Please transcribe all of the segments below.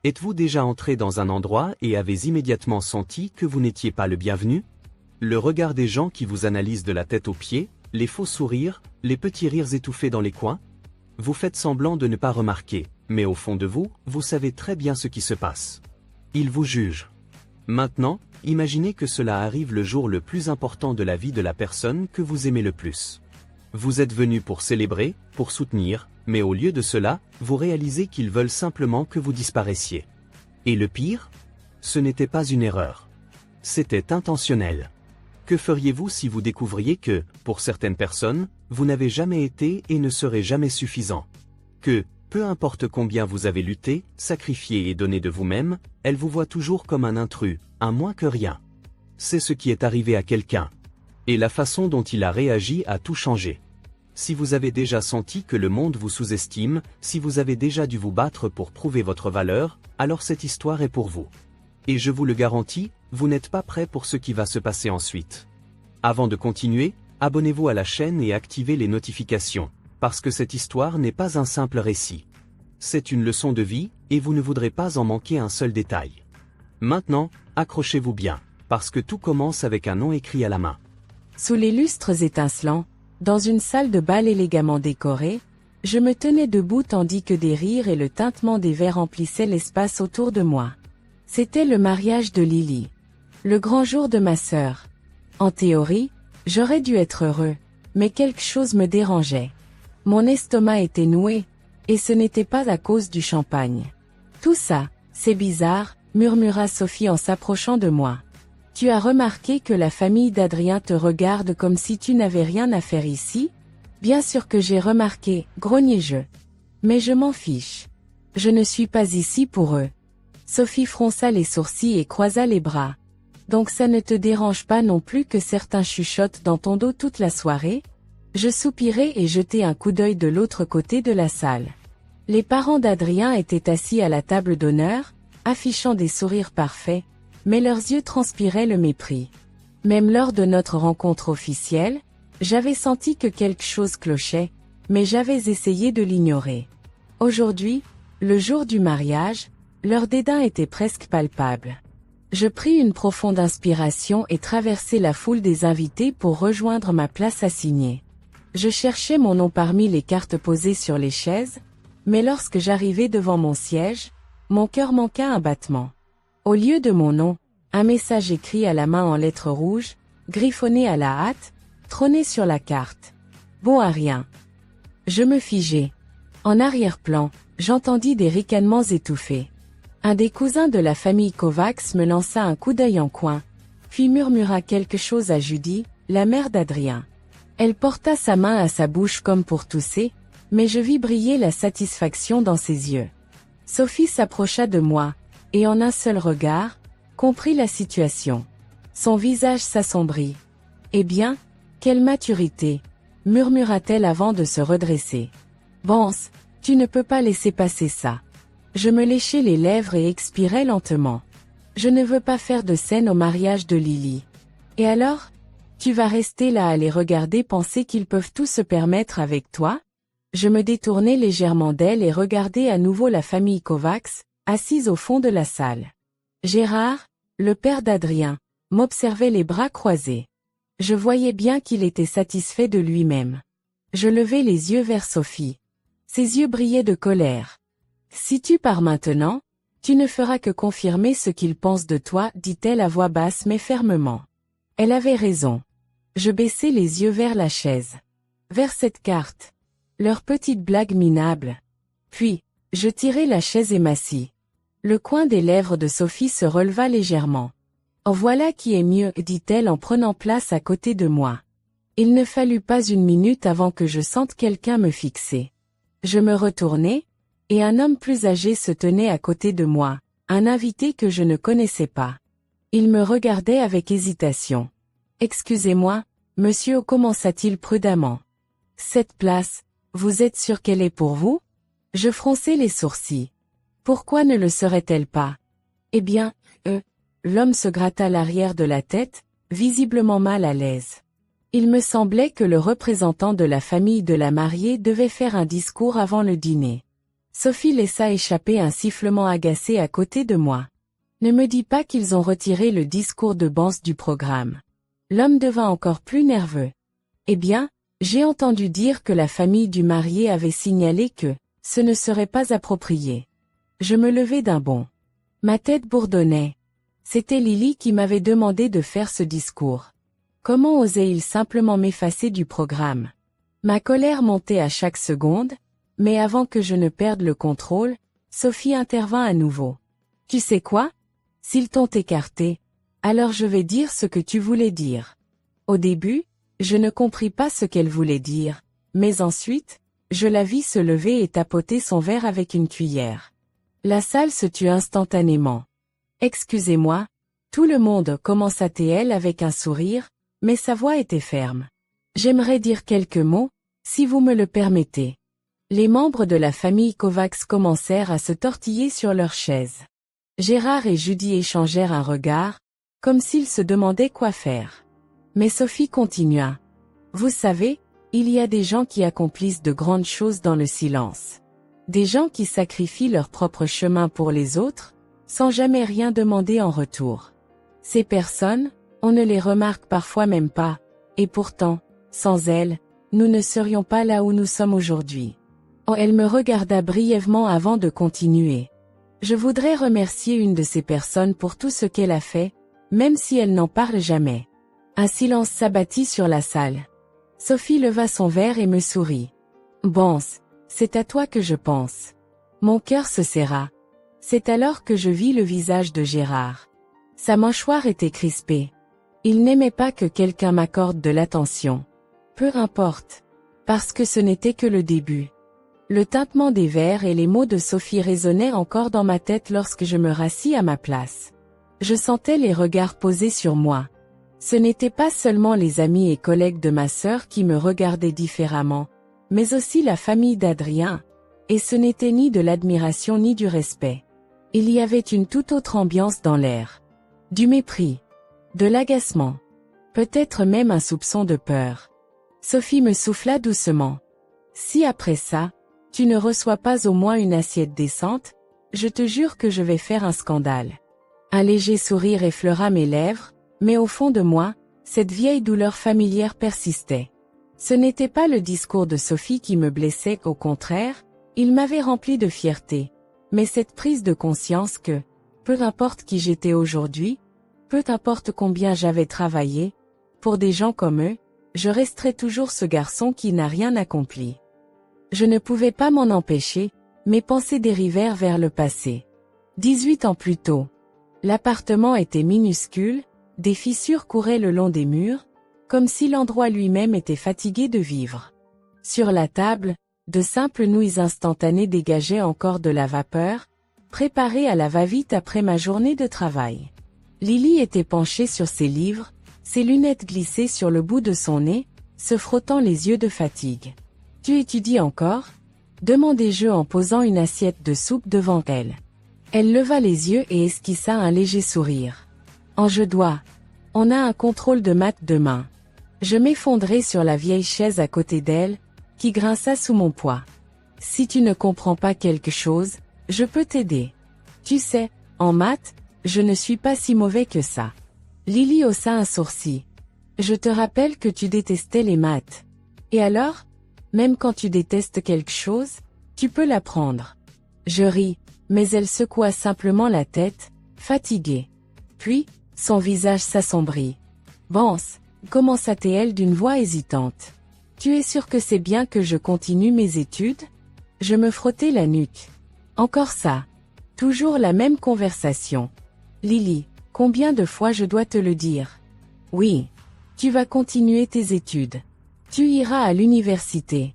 Êtes-vous déjà entré dans un endroit et avez immédiatement senti que vous n'étiez pas le bienvenu? Le regard des gens qui vous analysent de la tête aux pieds, les faux sourires, les petits rires étouffés dans les coins? Vous faites semblant de ne pas remarquer, mais au fond de vous, vous savez très bien ce qui se passe. Ils vous jugent. Maintenant, imaginez que cela arrive le jour le plus important de la vie de la personne que vous aimez le plus. Vous êtes venu pour célébrer, pour soutenir, mais au lieu de cela, vous réalisez qu'ils veulent simplement que vous disparaissiez. Et le pire? Ce n'était pas une erreur. C'était intentionnel. Que feriez-vous si vous découvriez que, pour certaines personnes, vous n'avez jamais été et ne serez jamais suffisant? Que, peu importe combien vous avez lutté, sacrifié et donné de vous-même, elles vous voient toujours comme un intrus, un moins que rien. C'est ce qui est arrivé à quelqu'un. Et la façon dont il a réagi a tout changé. Si vous avez déjà senti que le monde vous sous-estime, si vous avez déjà dû vous battre pour prouver votre valeur, alors cette histoire est pour vous. Et je vous le garantis, vous n'êtes pas prêt pour ce qui va se passer ensuite. Avant de continuer, abonnez-vous à la chaîne et activez les notifications, parce que cette histoire n'est pas un simple récit. C'est une leçon de vie, et vous ne voudrez pas en manquer un seul détail. Maintenant, accrochez-vous bien, parce que tout commence avec un nom écrit à la main. Sous les lustres étincelants, dans une salle de bal élégamment décorée, je me tenais debout tandis que des rires et le tintement des verres remplissaient l'espace autour de moi. C'était le mariage de Lily. Le grand jour de ma sœur. En théorie, j'aurais dû être heureux, mais quelque chose me dérangeait. Mon estomac était noué, et ce n'était pas à cause du champagne. Tout ça, c'est bizarre, murmura Sophie en s'approchant de moi. Tu as remarqué que la famille d'Adrien te regarde comme si tu n'avais rien à faire ici? Bien sûr que j'ai remarqué, grognai-je. Mais je m'en fiche. Je ne suis pas ici pour eux. Sophie fronça les sourcils et croisa les bras. Donc ça ne te dérange pas non plus que certains chuchotent dans ton dos toute la soirée? Je soupirai et jetai un coup d'œil de l'autre côté de la salle. Les parents d'Adrien étaient assis à la table d'honneur, affichant des sourires parfaits, mais leurs yeux transpiraient le mépris. Même lors de notre rencontre officielle, j'avais senti que quelque chose clochait, mais j'avais essayé de l'ignorer. Aujourd'hui, le jour du mariage, leur dédain était presque palpable. Je pris une profonde inspiration et traversai la foule des invités pour rejoindre ma place assignée. Je cherchais mon nom parmi les cartes posées sur les chaises, mais lorsque j'arrivai devant mon siège, mon cœur manqua un battement. Au lieu de mon nom, un message écrit à la main en lettres rouges, griffonné à la hâte, trônait sur la carte. Bon à rien. Je me figeai. En arrière-plan, j'entendis des ricanements étouffés. Un des cousins de la famille Kovacs me lança un coup d'œil en coin, puis murmura quelque chose à Judy, la mère d'Adrien. Elle porta sa main à sa bouche comme pour tousser, mais je vis briller la satisfaction dans ses yeux. Sophie s'approcha de moi, et en un seul regard, comprit la situation. Son visage s'assombrit. Eh bien, quelle maturité, murmura-t-elle avant de se redresser. Vance, tu ne peux pas laisser passer ça. Je me léchai les lèvres et expirai lentement. Je ne veux pas faire de scène au mariage de Lily. Et alors? Tu vas rester là à les regarder penser qu'ils peuvent tout se permettre avec toi? Je me détournai légèrement d'elle et regardai à nouveau la famille Kovacs, assise au fond de la salle. Gérard, le père d'Adrien, m'observait les bras croisés. Je voyais bien qu'il était satisfait de lui-même. Je levai les yeux vers Sophie. Ses yeux brillaient de colère. Si tu pars maintenant, tu ne feras que confirmer ce qu'il pense de toi, dit-elle à voix basse mais fermement. Elle avait raison. Je baissai les yeux vers la chaise. Vers cette carte. Leur petite blague minable. Puis, je tirai la chaise et m'assis. Le coin des lèvres de Sophie se releva légèrement. « Oh voilà qui est mieux » dit-elle en prenant place à côté de moi. Il ne fallut pas une minute avant que je sente quelqu'un me fixer. Je me retournai, et un homme plus âgé se tenait à côté de moi, un invité que je ne connaissais pas. Il me regardait avec hésitation. « Excusez-moi, monsieur » commença-t-il prudemment. « Cette place, vous êtes sûr qu'elle est pour vous ?» Je fronçai les sourcils. Pourquoi ne le serait-elle pas? Eh bien, l'homme se gratta l'arrière de la tête, visiblement mal à l'aise. Il me semblait que le représentant de la famille de la mariée devait faire un discours avant le dîner. Sophie laissa échapper un sifflement agacé à côté de moi. Ne me dis pas qu'ils ont retiré le discours de Banks du programme. L'homme devint encore plus nerveux. Eh bien, j'ai entendu dire que la famille du marié avait signalé que ce ne serait pas approprié. Je me levai d'un bond. Ma tête bourdonnait. C'était Lily qui m'avait demandé de faire ce discours. Comment osait-il simplement m'effacer du programme? Ma colère montait à chaque seconde, mais avant que je ne perde le contrôle, Sophie intervint à nouveau. Tu sais quoi? S'ils t'ont écarté, alors je vais dire ce que tu voulais dire. Au début, je ne compris pas ce qu'elle voulait dire, mais ensuite, je la vis se lever et tapoter son verre avec une cuillère. La salle se tut instantanément. Excusez-moi, tout le monde commença-t-elle avec un sourire, mais sa voix était ferme. J'aimerais dire quelques mots, si vous me le permettez. Les membres de la famille Kovacs commencèrent à se tortiller sur leurs chaises. Gérard et Judy échangèrent un regard, comme s'ils se demandaient quoi faire. Mais Sophie continua. Vous savez, il y a des gens qui accomplissent de grandes choses dans le silence. Des gens qui sacrifient leur propre chemin pour les autres, sans jamais rien demander en retour. Ces personnes, on ne les remarque parfois même pas, et pourtant, sans elles, nous ne serions pas là où nous sommes aujourd'hui. Oh, elle me regarda brièvement avant de continuer. Je voudrais remercier une de ces personnes pour tout ce qu'elle a fait, même si elle n'en parle jamais. Un silence s'abattit sur la salle. Sophie leva son verre et me sourit. Banks, c'est à toi que je pense. Mon cœur se serra. C'est alors que je vis le visage de Gérard. Sa mâchoire était crispée. Il n'aimait pas que quelqu'un m'accorde de l'attention. Peu importe. Parce que ce n'était que le début. Le tintement des verres et les mots de Sophie résonnaient encore dans ma tête lorsque je me rassis à ma place. Je sentais les regards posés sur moi. Ce n'étaient pas seulement les amis et collègues de ma sœur qui me regardaient différemment, mais aussi la famille d'Adrien, et ce n'était ni de l'admiration ni du respect. Il y avait une toute autre ambiance dans l'air. Du mépris. De l'agacement. Peut-être même un soupçon de peur. Sophie me souffla doucement. Si après ça, tu ne reçois pas au moins une assiette décente, je te jure que je vais faire un scandale. Un léger sourire effleura mes lèvres, mais au fond de moi, cette vieille douleur familière persistait. Ce n'était pas le discours de Sophie qui me blessait, au contraire, il m'avait rempli de fierté. Mais cette prise de conscience que, peu importe qui j'étais aujourd'hui, peu importe combien j'avais travaillé, pour des gens comme eux, je resterai toujours ce garçon qui n'a rien accompli. Je ne pouvais pas m'en empêcher, mes pensées dérivèrent vers le passé. 18 ans plus tôt. L'appartement était minuscule, des fissures couraient le long des murs, comme si l'endroit lui-même était fatigué de vivre. Sur la table, de simples nouilles instantanées dégageaient encore de la vapeur, préparées à la va-vite après ma journée de travail. Lily était penchée sur ses livres, ses lunettes glissées sur le bout de son nez, se frottant les yeux de fatigue. « Tu étudies encore ?» demandai-je en posant une assiette de soupe devant elle. Elle leva les yeux et esquissa un léger sourire. « Je dois. On a un contrôle de maths demain. » Je m'effondrai sur la vieille chaise à côté d'elle, qui grinça sous mon poids. « Si tu ne comprends pas quelque chose, je peux t'aider. Tu sais, en maths, je ne suis pas si mauvais que ça. » Lily haussa un sourcil. « Je te rappelle que tu détestais les maths. Et alors ? Même quand tu détestes quelque chose, tu peux l'apprendre. » Je ris, mais elle secoua simplement la tête, fatiguée. Puis, son visage s'assombrit. « Banks, commença-t-elle d'une voix hésitante. Tu es sûr que c'est bien que je continue mes études ? » Je me frottai la nuque. Encore ça. Toujours la même conversation. « Lily, combien de fois je dois te le dire ? » Oui. Tu vas continuer tes études. Tu iras à l'université.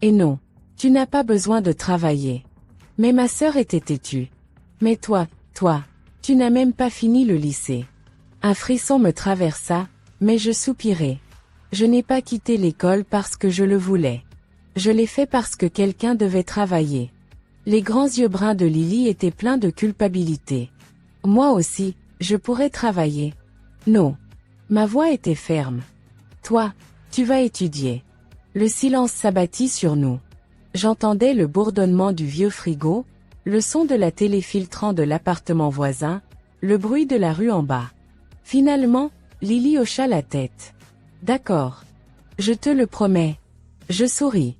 Et non, tu n'as pas besoin de travailler. Mais ma sœur était têtue. Mais toi, tu n'as même pas fini le lycée. Un frisson me traversa, mais je soupirai. Je n'ai pas quitté l'école parce que je le voulais. Je l'ai fait parce que quelqu'un devait travailler. Les grands yeux bruns de Lily étaient pleins de culpabilité. Moi aussi, je pourrais travailler. Non. Ma voix était ferme. Toi, tu vas étudier. Le silence s'abattit sur nous. J'entendais le bourdonnement du vieux frigo, le son de la télé filtrant de l'appartement voisin, le bruit de la rue en bas. Finalement, Lily hocha la tête. D'accord. Je te le promets. Je souris.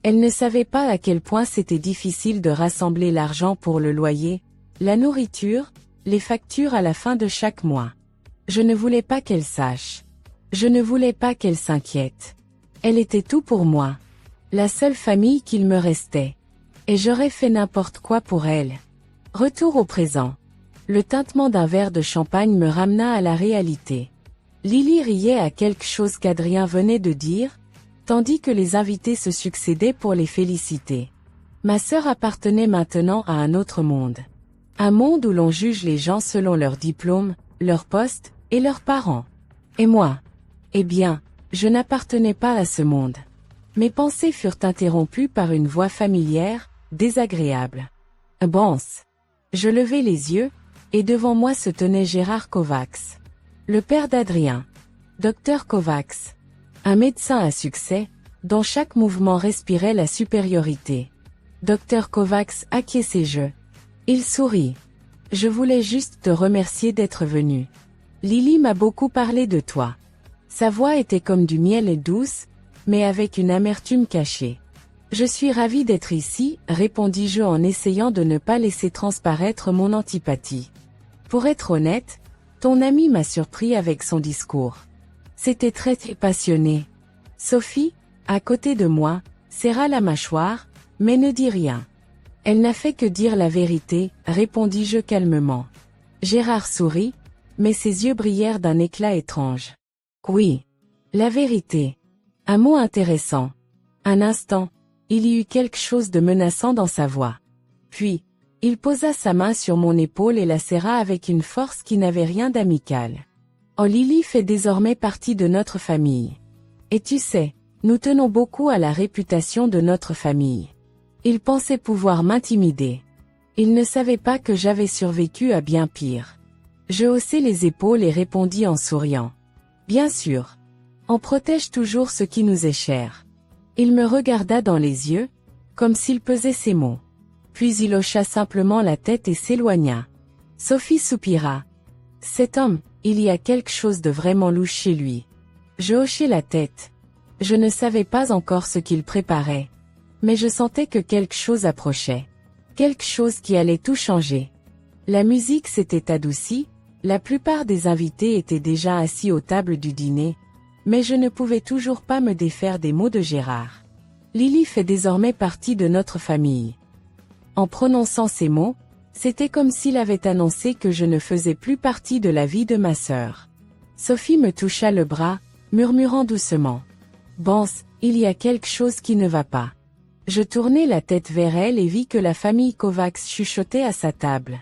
Elle ne savait pas à quel point c'était difficile de rassembler l'argent pour le loyer, la nourriture, les factures à la fin de chaque mois. Je ne voulais pas qu'elle sache. Je ne voulais pas qu'elle s'inquiète. Elle était tout pour moi. La seule famille qu'il me restait. Et j'aurais fait n'importe quoi pour elle. Retour au présent. Le tintement d'un verre de champagne me ramena à la réalité. Lily riait à quelque chose qu'Adrien venait de dire, tandis que les invités se succédaient pour les féliciter. Ma sœur appartenait maintenant à un autre monde. Un monde où l'on juge les gens selon leur diplôme, leur poste, et leurs parents. Et moi? Eh bien, je n'appartenais pas à ce monde. Mes pensées furent interrompues par une voix familière, désagréable. Bonse. Je levai les yeux, et devant moi se tenait Gérard Kovacs. Le père d'Adrien. Docteur Kovacs. Un médecin à succès, dont chaque mouvement respirait la supériorité. Docteur Kovacs acquiesçai je. Il sourit. Je voulais juste te remercier d'être venu. Lily m'a beaucoup parlé de toi. Sa voix était comme du miel et douce, mais avec une amertume cachée. Je suis ravi d'être ici, répondis-je en essayant de ne pas laisser transparaître mon antipathie. Pour être honnête, ton ami m'a surpris avec son discours. C'était très passionné. Sophie, à côté de moi, serra la mâchoire, mais ne dit rien. Elle n'a fait que dire la vérité, répondis-je calmement. Gérard sourit, mais ses yeux brillèrent d'un éclat étrange. Oui. La vérité. Un mot intéressant. Un instant, il y eut quelque chose de menaçant dans sa voix. Puis, il posa sa main sur mon épaule et la serra avec une force qui n'avait rien d'amical. Oh, Lily fait désormais partie de notre famille. Et tu sais, nous tenons beaucoup à la réputation de notre famille. Il pensait pouvoir m'intimider. Il ne savait pas que j'avais survécu à bien pire. Je haussai les épaules et répondis en souriant. Bien sûr. On protège toujours ce qui nous est cher. Il me regarda dans les yeux, comme s'il pesait ses mots. Puis il hocha simplement la tête et s'éloigna. Sophie soupira. Cet homme, il y a quelque chose de vraiment louche chez lui. Je hochai la tête. Je ne savais pas encore ce qu'il préparait. Mais je sentais que quelque chose approchait. Quelque chose qui allait tout changer. La musique s'était adoucie, la plupart des invités étaient déjà assis aux tables du dîner, mais je ne pouvais toujours pas me défaire des mots de Gérard. Lily fait désormais partie de notre famille. En prononçant ces mots, c'était comme s'il avait annoncé que je ne faisais plus partie de la vie de ma sœur. Sophie me toucha le bras, murmurant doucement. Bonse, il y a quelque chose qui ne va pas. Je tournai la tête vers elle et vis que la famille Kovacs chuchotait à sa table.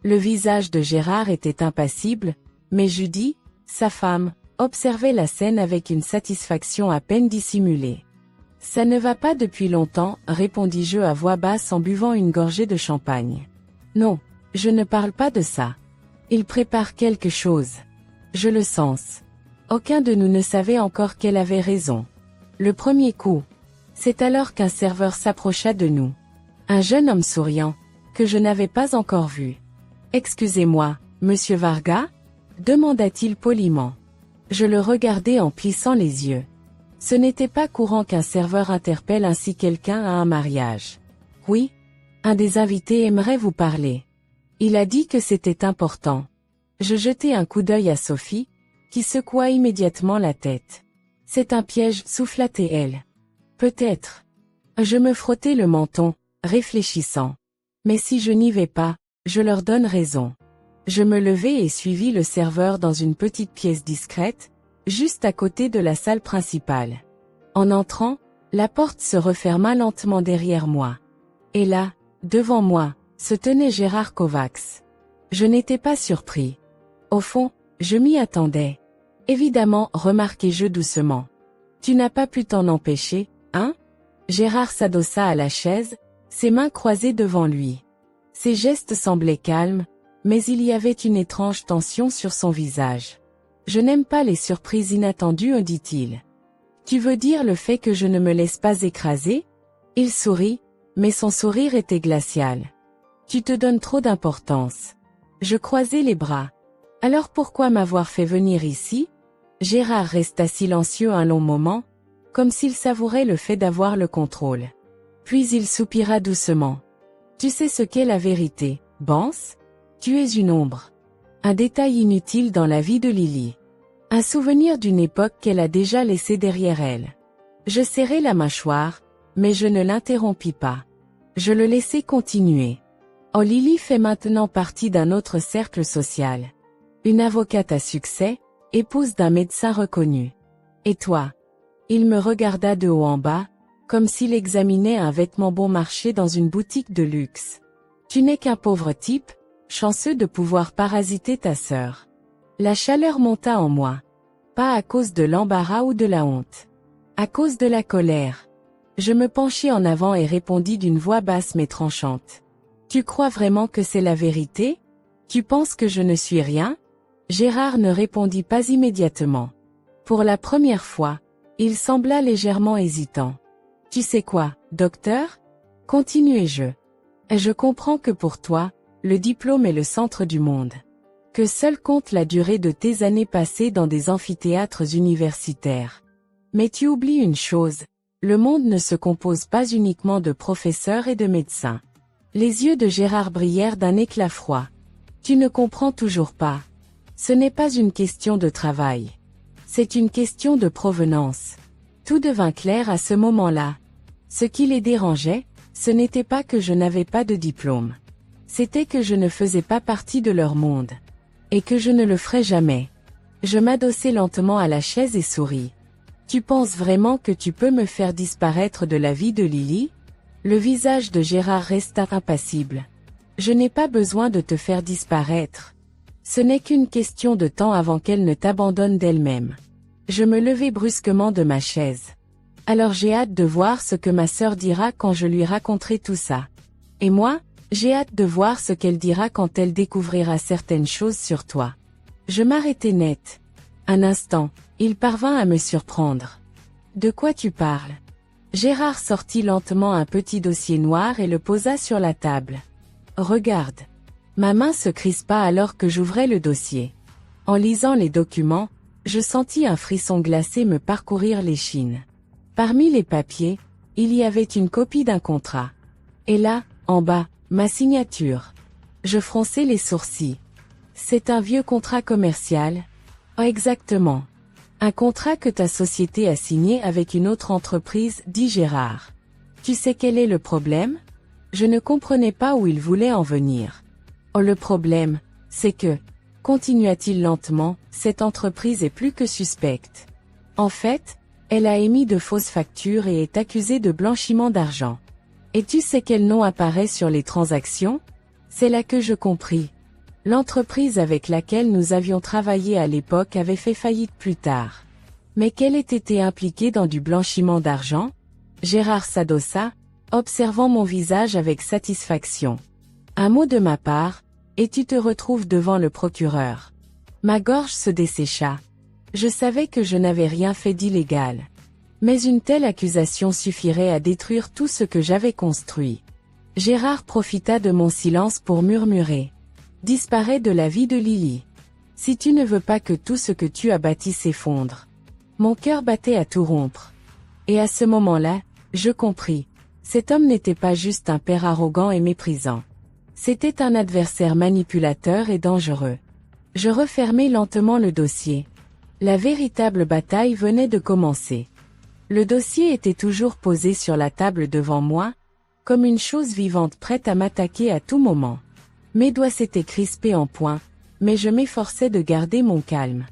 Le visage de Gérard était impassible, mais Judy, sa femme, observait la scène avec une satisfaction à peine dissimulée. Ça ne va pas depuis longtemps, répondis-je à voix basse en buvant une gorgée de champagne. Non, je ne parle pas de ça. Il prépare quelque chose. Je le sens. Aucun de nous ne savait encore qu'elle avait raison. Le premier coup. C'est alors qu'un serveur s'approcha de nous. Un jeune homme souriant, que je n'avais pas encore vu. Excusez-moi, monsieur Varga? Demanda-t-il poliment. Je le regardai en plissant les yeux. Ce n'était pas courant qu'un serveur interpelle ainsi quelqu'un à un mariage. Oui? Un des invités aimerait vous parler. Il a dit que c'était important. Je jetai un coup d'œil à Sophie, qui secoua immédiatement la tête. C'est un piège, souffla-t-elle. Peut-être. Je me frottai le menton, réfléchissant. Mais si je n'y vais pas, je leur donne raison. Je me levai et suivis le serveur dans une petite pièce discrète, juste à côté de la salle principale. En entrant, la porte se referma lentement derrière moi. Et là, devant moi, se tenait Gérard Kovacs. Je n'étais pas surpris. Au fond, je m'y attendais. Évidemment, remarquai-je doucement. Tu n'as pas pu t'en empêcher, hein? Gérard s'adossa à la chaise, ses mains croisées devant lui. Ses gestes semblaient calmes, mais il y avait une étrange tension sur son visage. Je n'aime pas les surprises inattendues, dit-il. Tu veux dire le fait que je ne me laisse pas écraser? Il sourit, mais son sourire était glacial. Tu te donnes trop d'importance. Je croisai les bras. Alors pourquoi m'avoir fait venir ici? Gérard resta silencieux un long moment, comme s'il savourait le fait d'avoir le contrôle. Puis il soupira doucement. Tu sais ce qu'est la vérité, Bance? Tu es une ombre. Un détail inutile dans la vie de Lily. Un souvenir d'une époque qu'elle a déjà laissée derrière elle. Je serrai la mâchoire, mais je ne l'interrompis pas. Je le laissai continuer. Oh, Lily fait maintenant partie d'un autre cercle social. Une avocate à succès, épouse d'un médecin reconnu. Et toi? Il me regarda de haut en bas, comme s'il examinait un vêtement bon marché dans une boutique de luxe. Tu n'es qu'un pauvre type, chanceux de pouvoir parasiter ta sœur. La chaleur monta en moi. Pas à cause de l'embarras ou de la honte. À cause de la colère. Je me penchai en avant et répondis d'une voix basse mais tranchante. Tu crois vraiment que c'est la vérité? Tu penses que je ne suis rien? Gérard ne répondit pas immédiatement. Pour la première fois, il sembla légèrement hésitant. Tu sais quoi, docteur? Continuai-je. Je comprends que pour toi, le diplôme est le centre du monde. Que seul compte la durée de tes années passées dans des amphithéâtres universitaires. Mais tu oublies une chose, le monde ne se compose pas uniquement de professeurs et de médecins. Les yeux de Gérard brillèrent d'un éclat froid. Tu ne comprends toujours pas. Ce n'est pas une question de travail. C'est une question de provenance. Tout devint clair à ce moment-là. Ce qui les dérangeait, ce n'était pas que je n'avais pas de diplôme. C'était que je ne faisais pas partie de leur monde. Et que je ne le ferais jamais. Je m'adossai lentement à la chaise et souris. Tu penses vraiment que tu peux me faire disparaître de la vie de Lily? Le visage de Gérard resta impassible. Je n'ai pas besoin de te faire disparaître. Ce n'est qu'une question de temps avant qu'elle ne t'abandonne d'elle-même. Je me levai brusquement de ma chaise. Alors j'ai hâte de voir ce que ma sœur dira quand je lui raconterai tout ça. Et moi, j'ai hâte de voir ce qu'elle dira quand elle découvrira certaines choses sur toi. Je m'arrêtai net. Un instant, il parvint à me surprendre. De quoi tu parles? Gérard sortit lentement un petit dossier noir et le posa sur la table. Regarde. Ma main se crispa alors que j'ouvrais le dossier. En lisant les documents, je sentis un frisson glacé me parcourir l'échine. Parmi les papiers, il y avait une copie d'un contrat. Et là, en bas, ma signature. Je fronçai les sourcils. C'est un vieux contrat commercial? Oh, exactement. Un contrat que ta société a signé avec une autre entreprise, dit Gérard. Tu sais quel est le problème? Je ne comprenais pas où il voulait en venir. Oh, le problème, c'est que, continua-t-il lentement, cette entreprise est plus que suspecte. En fait, elle a émis de fausses factures et est accusée de blanchiment d'argent. Et tu sais quel nom apparaît sur les transactions? C'est là que je compris. L'entreprise avec laquelle nous avions travaillé à l'époque avait fait faillite plus tard. Mais quelle ait été impliquée dans du blanchiment d'argent? Gérard s'adossa, observant mon visage avec satisfaction. Un mot de ma part, et tu te retrouves devant le procureur. Ma gorge se dessécha. Je savais que je n'avais rien fait d'illégal. Mais une telle accusation suffirait à détruire tout ce que j'avais construit. Gérard profita de mon silence pour murmurer. Disparais de la vie de Lily. Si tu ne veux pas que tout ce que tu as bâti s'effondre. Mon cœur battait à tout rompre. Et à ce moment-là, je compris. Cet homme n'était pas juste un père arrogant et méprisant. C'était un adversaire manipulateur et dangereux. Je refermai lentement le dossier. La véritable bataille venait de commencer. Le dossier était toujours posé sur la table devant moi, comme une chose vivante prête à m'attaquer à tout moment. Mes doigts s'étaient crispés en poing, mais je m'efforçais de garder mon calme.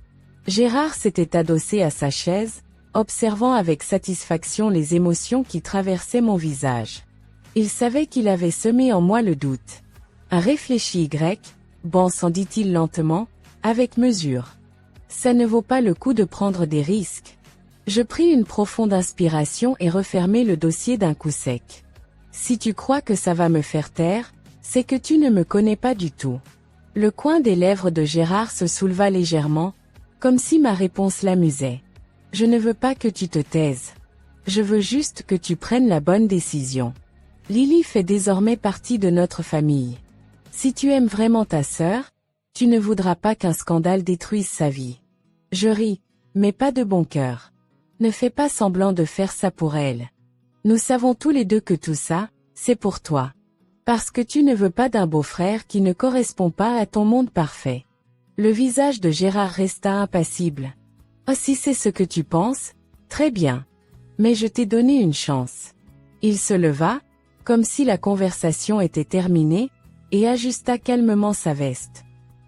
Gérard s'était adossé à sa chaise, observant avec satisfaction les émotions qui traversaient mon visage. Il savait qu'il avait semé en moi le doute. Un réfléchi Y, bon s'en dit-il lentement, avec mesure. Ça ne vaut pas le coup de prendre des risques. Je pris une profonde inspiration et refermai le dossier d'un coup sec. Si tu crois que ça va me faire taire, c'est que tu ne me connais pas du tout. Le coin des lèvres de Gérard se souleva légèrement, comme si ma réponse l'amusait. Je ne veux pas que tu te taises. Je veux juste que tu prennes la bonne décision. Lily fait désormais partie de notre famille. Si tu aimes vraiment ta sœur, tu ne voudras pas qu'un scandale détruise sa vie. Je ris, mais pas de bon cœur. Ne fais pas semblant de faire ça pour elle. Nous savons tous les deux que tout ça, c'est pour toi. Parce que tu ne veux pas d'un beau-frère qui ne correspond pas à ton monde parfait. Le visage de Gérard resta impassible. Oh, si c'est ce que tu penses, très bien. Mais je t'ai donné une chance. Il se leva, comme si la conversation était terminée, et ajusta calmement sa veste.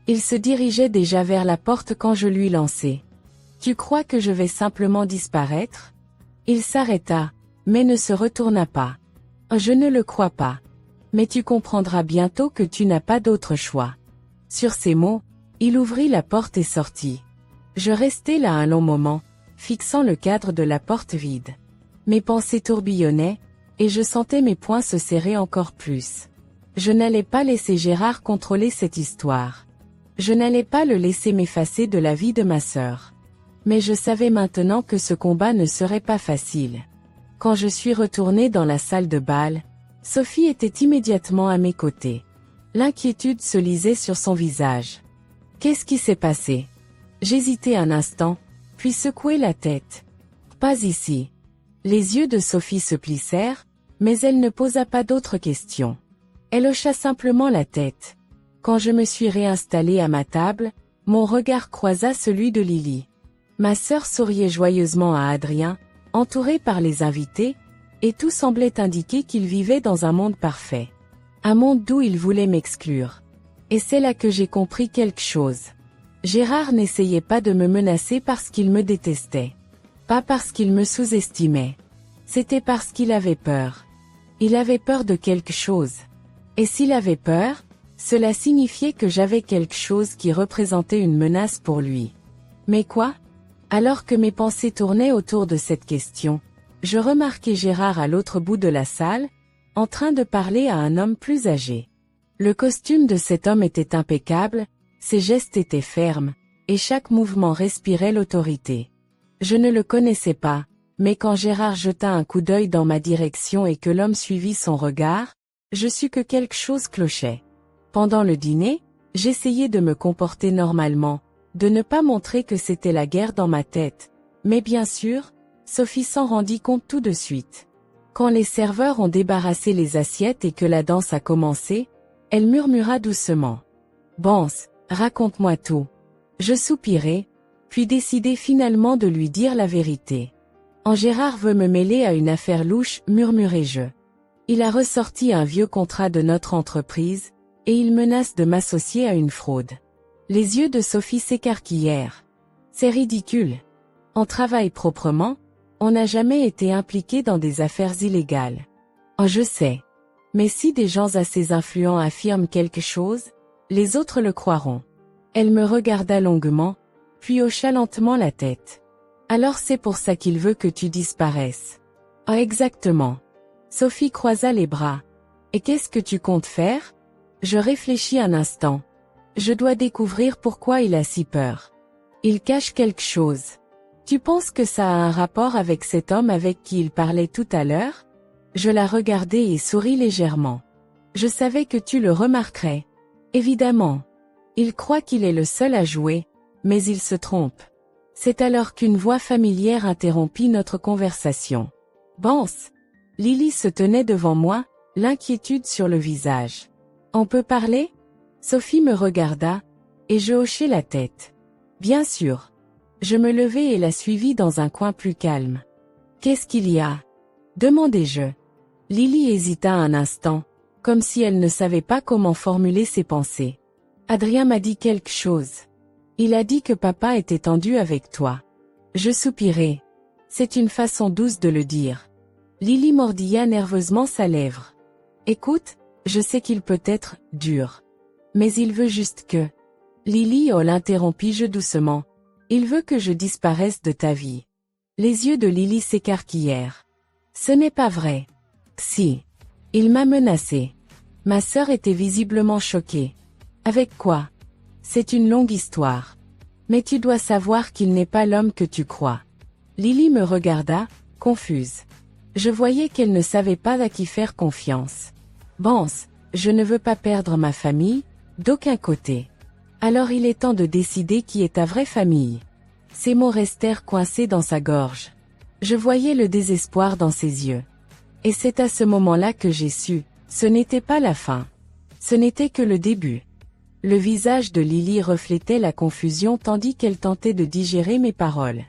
Il se dirigeait déjà vers la porte quand je lui lançai. Tu crois que je vais simplement disparaître? Il s'arrêta, mais ne se retourna pas. Oh, je ne le crois pas. Mais tu comprendras bientôt que tu n'as pas d'autre choix. Sur ces mots, il ouvrit la porte et sortit. Je restai là un long moment, fixant le cadre de la porte vide. Mes pensées tourbillonnaient, et je sentais mes poings se serrer encore plus. Je n'allais pas laisser Gérard contrôler cette histoire. Je n'allais pas le laisser m'effacer de la vie de ma sœur. Mais je savais maintenant que ce combat ne serait pas facile. Quand je suis retournée dans la salle de bal, Sophie était immédiatement à mes côtés. L'inquiétude se lisait sur son visage. Qu'est-ce qui s'est passé? J'hésitai un instant, puis secouai la tête. Pas ici. Les yeux de Sophie se plissèrent, mais elle ne posa pas d'autres questions. Elle hocha simplement la tête. Quand je me suis réinstallée à ma table, mon regard croisa celui de Lily. Ma sœur souriait joyeusement à Adrien, entouré par les invités, et tout semblait indiquer qu'il vivait dans un monde parfait. Un monde d'où il voulait m'exclure. Et c'est là que j'ai compris quelque chose. Gérard n'essayait pas de me menacer parce qu'il me détestait. Pas parce qu'il me sous-estimait. C'était parce qu'il avait peur. Il avait peur de quelque chose. Et s'il avait peur, cela signifiait que j'avais quelque chose qui représentait une menace pour lui. Mais quoi? Alors que mes pensées tournaient autour de cette question, je remarquai Gérard à l'autre bout de la salle, en train de parler à un homme plus âgé. Le costume de cet homme était impeccable, ses gestes étaient fermes, et chaque mouvement respirait l'autorité. Je ne le connaissais pas, mais quand Gérard jeta un coup d'œil dans ma direction et que l'homme suivit son regard, je sus que quelque chose clochait. Pendant le dîner, j'essayais de me comporter normalement, de ne pas montrer que c'était la guerre dans ma tête, mais bien sûr, Sophie s'en rendit compte tout de suite. Quand les serveurs ont débarrassé les assiettes et que la danse a commencé, elle murmura doucement. « Bance, raconte-moi tout. » Je soupirai, puis décidai finalement de lui dire la vérité. « En Gérard veut me mêler à une affaire louche, murmurai-je. Il a ressorti un vieux contrat de notre entreprise, et il menace de m'associer à une fraude. » Les yeux de Sophie s'écarquillèrent. « C'est ridicule. On travaille proprement, on n'a jamais été impliqué dans des affaires illégales. »« Oh, je sais. Mais si des gens assez influents affirment quelque chose, les autres le croiront. » Elle me regarda longuement, puis hocha lentement la tête. « Alors c'est pour ça qu'il veut que tu disparaisses. »« Oh, exactement. » Sophie croisa les bras. « Et qu'est-ce que tu comptes faire ?» Je réfléchis un instant. Je dois découvrir pourquoi il a si peur. Il cache quelque chose. Tu penses que ça a un rapport avec cet homme avec qui il parlait tout à l'heure? Je la regardai et souris légèrement. Je savais que tu le remarquerais. Évidemment. Il croit qu'il est le seul à jouer, mais il se trompe. C'est alors qu'une voix familière interrompit notre conversation. Bance. Lily se tenait devant moi, l'inquiétude sur le visage. On peut parler? Sophie me regarda, et je hochai la tête. Bien sûr. Je me levai et la suivis dans un coin plus calme. Qu'est-ce qu'il y a? Demandai-je. Lily hésita un instant, comme si elle ne savait pas comment formuler ses pensées. Adrien m'a dit quelque chose. Il a dit que papa était tendu avec toi. Je soupirai. C'est une façon douce de le dire. Lily mordilla nerveusement sa lèvre. Écoute, je sais qu'il peut être dur. Mais il veut juste que... Lily, oh, l'interrompis-je doucement. Il veut que je disparaisse de ta vie. Les yeux de Lily s'écarquillèrent. Ce n'est pas vrai. Si. Il m'a menacé. Ma sœur était visiblement choquée. Avec quoi? C'est une longue histoire. Mais tu dois savoir qu'il n'est pas l'homme que tu crois. Lily me regarda, confuse. Je voyais qu'elle ne savait pas à qui faire confiance. Bonse, je ne veux pas perdre ma famille, d'aucun côté. Alors il est temps de décider qui est ta vraie famille. Ces mots restèrent coincés dans sa gorge. Je voyais le désespoir dans ses yeux. Et c'est à ce moment-là que j'ai su, ce n'était pas la fin. Ce n'était que le début. Le visage de Lily reflétait la confusion tandis qu'elle tentait de digérer mes paroles.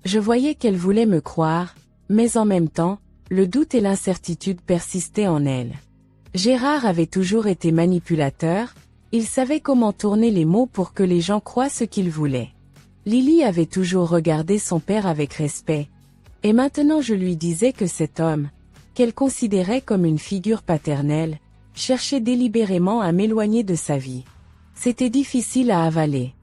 Je voyais qu'elle voulait me croire, mais en même temps, le doute et l'incertitude persistaient en elle. Gérard avait toujours été manipulateur, il savait comment tourner les mots pour que les gens croient ce qu'il voulait. Lily avait toujours regardé son père avec respect. Et maintenant je lui disais que cet homme, qu'elle considérait comme une figure paternelle, cherchait délibérément à m'éloigner de sa vie. C'était difficile à avaler.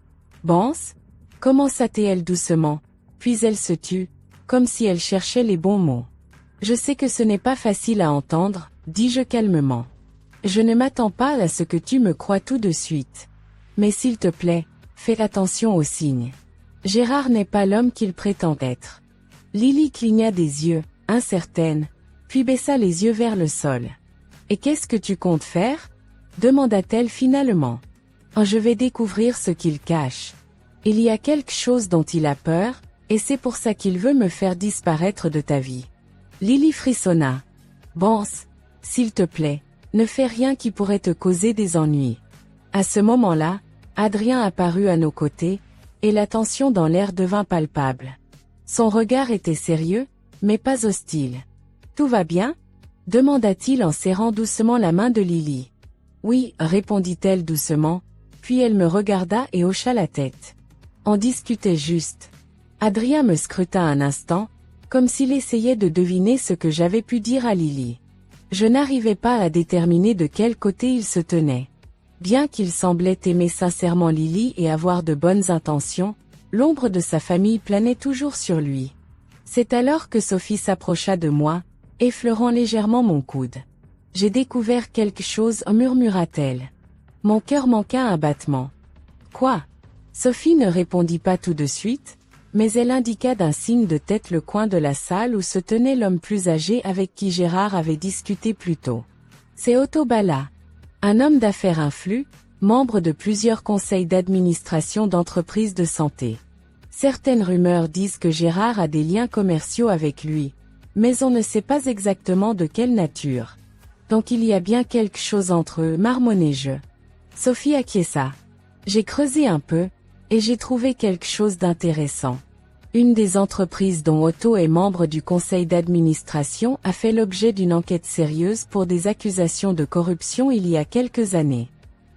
Bonse, commença-t-elle doucement, puis elle se tut, comme si elle cherchait les bons mots. Je sais que ce n'est pas facile à entendre, dis-je calmement. Je ne m'attends pas à ce que tu me croies tout de suite. Mais s'il te plaît, fais attention aux signes. Gérard n'est pas l'homme qu'il prétend être. Lily cligna des yeux, incertaine, puis baissa les yeux vers le sol. Et qu'est-ce que tu comptes faire? Demanda-t-elle finalement. Oh, je vais découvrir ce qu'il cache. Il y a quelque chose dont il a peur, et c'est pour ça qu'il veut me faire disparaître de ta vie. Lily frissonna. Bonse, s'il te plaît, ne fais rien qui pourrait te causer des ennuis. À ce moment-là, Adrien apparut à nos côtés, et la tension dans l'air devint palpable. Son regard était sérieux, mais pas hostile. Tout va bien? Demanda-t-il en serrant doucement la main de Lily. Oui, répondit-elle doucement, puis elle me regarda et hocha la tête. On discutait juste. Adrien me scruta un instant, comme s'il essayait de deviner ce que j'avais pu dire à Lily. Je n'arrivais pas à déterminer de quel côté il se tenait. Bien qu'il semblait aimer sincèrement Lily et avoir de bonnes intentions, l'ombre de sa famille planait toujours sur lui. C'est alors que Sophie s'approcha de moi, effleurant légèrement mon coude. J'ai découvert quelque chose, murmura-t-elle. Mon cœur manqua un battement. Quoi? Sophie ne répondit pas tout de suite, mais elle indiqua d'un signe de tête le coin de la salle où se tenait l'homme plus âgé avec qui Gérard avait discuté plus tôt. C'est Otto Balla. Un homme d'affaires influent, membre de plusieurs conseils d'administration d'entreprises de santé. Certaines rumeurs disent que Gérard a des liens commerciaux avec lui, mais on ne sait pas exactement de quelle nature. Donc il y a bien quelque chose entre eux, marmonnai-je. Sophie acquiesça. J'ai creusé un peu, et j'ai trouvé quelque chose d'intéressant. Une des entreprises dont Otto est membre du conseil d'administration a fait l'objet d'une enquête sérieuse pour des accusations de corruption il y a quelques années.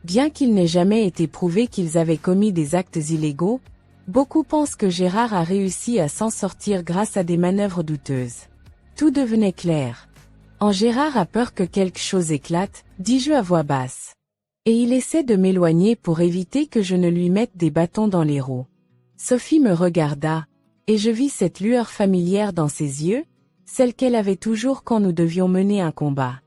Bien qu'il n'ait jamais été prouvé qu'ils avaient commis des actes illégaux, beaucoup pensent que Gérard a réussi à s'en sortir grâce à des manœuvres douteuses. Tout devenait clair. Gérard a peur que quelque chose éclate, dis-je à voix basse. Et il essaie de m'éloigner pour éviter que je ne lui mette des bâtons dans les roues. Sophie me regarda, et je vis cette lueur familière dans ses yeux, celle qu'elle avait toujours quand nous devions mener un combat.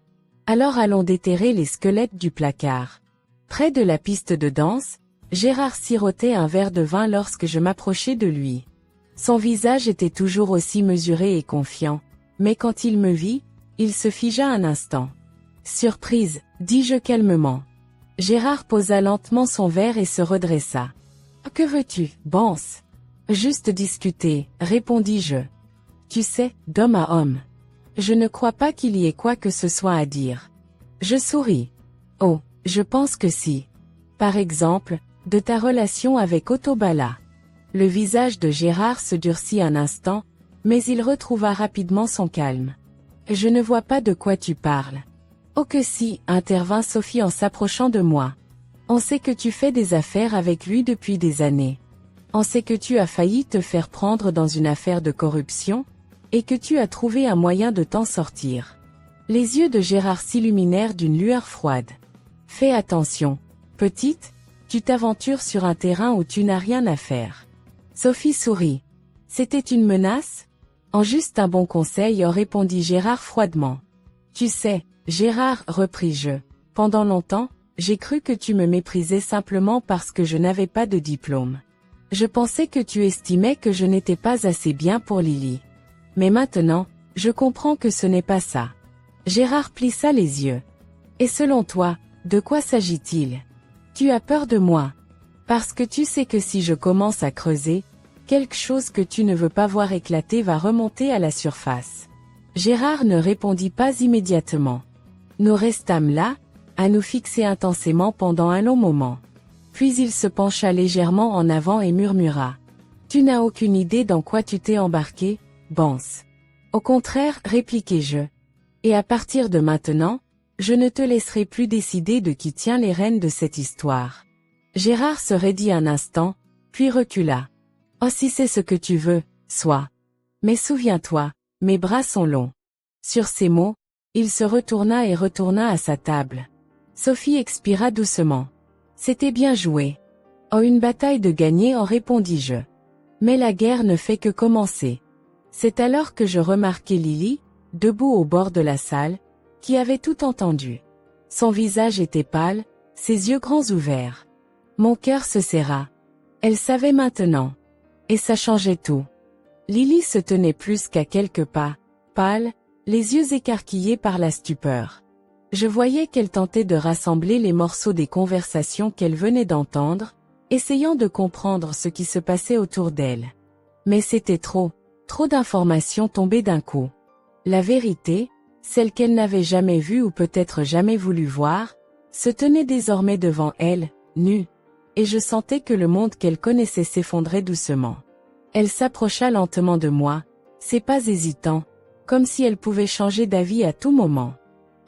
Alors allons déterrer les squelettes du placard. Près de la piste de danse, Gérard sirotait un verre de vin lorsque je m'approchai de lui. Son visage était toujours aussi mesuré et confiant, mais quand il me vit, il se figea un instant. Surprise, dis-je calmement. Gérard posa lentement son verre et se redressa. Que veux-tu, Bonse? Juste discuter, répondis-je. Tu sais, d'homme à homme. Je ne crois pas qu'il y ait quoi que ce soit à dire. Je souris. Oh, je pense que si. Par exemple, de ta relation avec Otto Balla. Le visage de Gérard se durcit un instant, mais il retrouva rapidement son calme. Je ne vois pas de quoi tu parles. Oh que si, intervint Sophie en s'approchant de moi. On sait que tu fais des affaires avec lui depuis des années. On sait que tu as failli te faire prendre dans une affaire de corruption, et que tu as trouvé un moyen de t'en sortir. Les yeux de Gérard s'illuminèrent d'une lueur froide. Fais attention, petite, tu t'aventures sur un terrain où tu n'as rien à faire. Sophie sourit. C'était une menace? En juste un bon conseil, répondit Gérard froidement. Tu sais, Gérard, repris-je, pendant longtemps, j'ai cru que tu me méprisais simplement parce que je n'avais pas de diplôme. Je pensais que tu estimais que je n'étais pas assez bien pour Lily. Mais maintenant, Je comprends que ce n'est pas ça. Gérard plissa les yeux. Et selon toi, de quoi s'agit-il? Tu as peur de moi. Parce que tu sais que si je commence à creuser, quelque chose que tu ne veux pas voir éclater va remonter à la surface. Gérard ne répondit pas immédiatement. Nous restâmes là, à nous fixer intensément pendant un long moment. Puis il se pencha légèrement en avant et murmura. Tu n'as aucune idée dans quoi tu t'es embarqué, Bance. Au contraire, répliquai-je. Et à partir de maintenant, je ne te laisserai plus décider de qui tient les rênes de cette histoire. Gérard se raidit un instant, puis recula. Oh si c'est ce que tu veux, sois. Mais souviens-toi, mes bras sont longs. Sur ces mots, il se retourna et retourna à sa table. Sophie expira doucement. C'était bien joué. Oh une bataille de gagner, en répondis-je. Mais la guerre ne fait que commencer. C'est alors que je remarquai Lily, debout au bord de la salle, qui avait tout entendu. Son visage était pâle, ses yeux grands ouverts. Mon cœur se serra. Elle savait maintenant. Et ça changeait tout. Lily se tenait plus qu'à quelques pas, pâle, les yeux écarquillés par la stupeur. Je voyais qu'elle tentait de rassembler les morceaux des conversations qu'elle venait d'entendre, essayant de comprendre ce qui se passait autour d'elle. Mais c'était trop d'informations tombées d'un coup. La vérité, celle qu'elle n'avait jamais vue ou peut-être jamais voulu voir, se tenait désormais devant elle, nue, et je sentais que le monde qu'elle connaissait s'effondrait doucement. Elle s'approcha lentement de moi, ses pas hésitants, comme si elle pouvait changer d'avis à tout moment.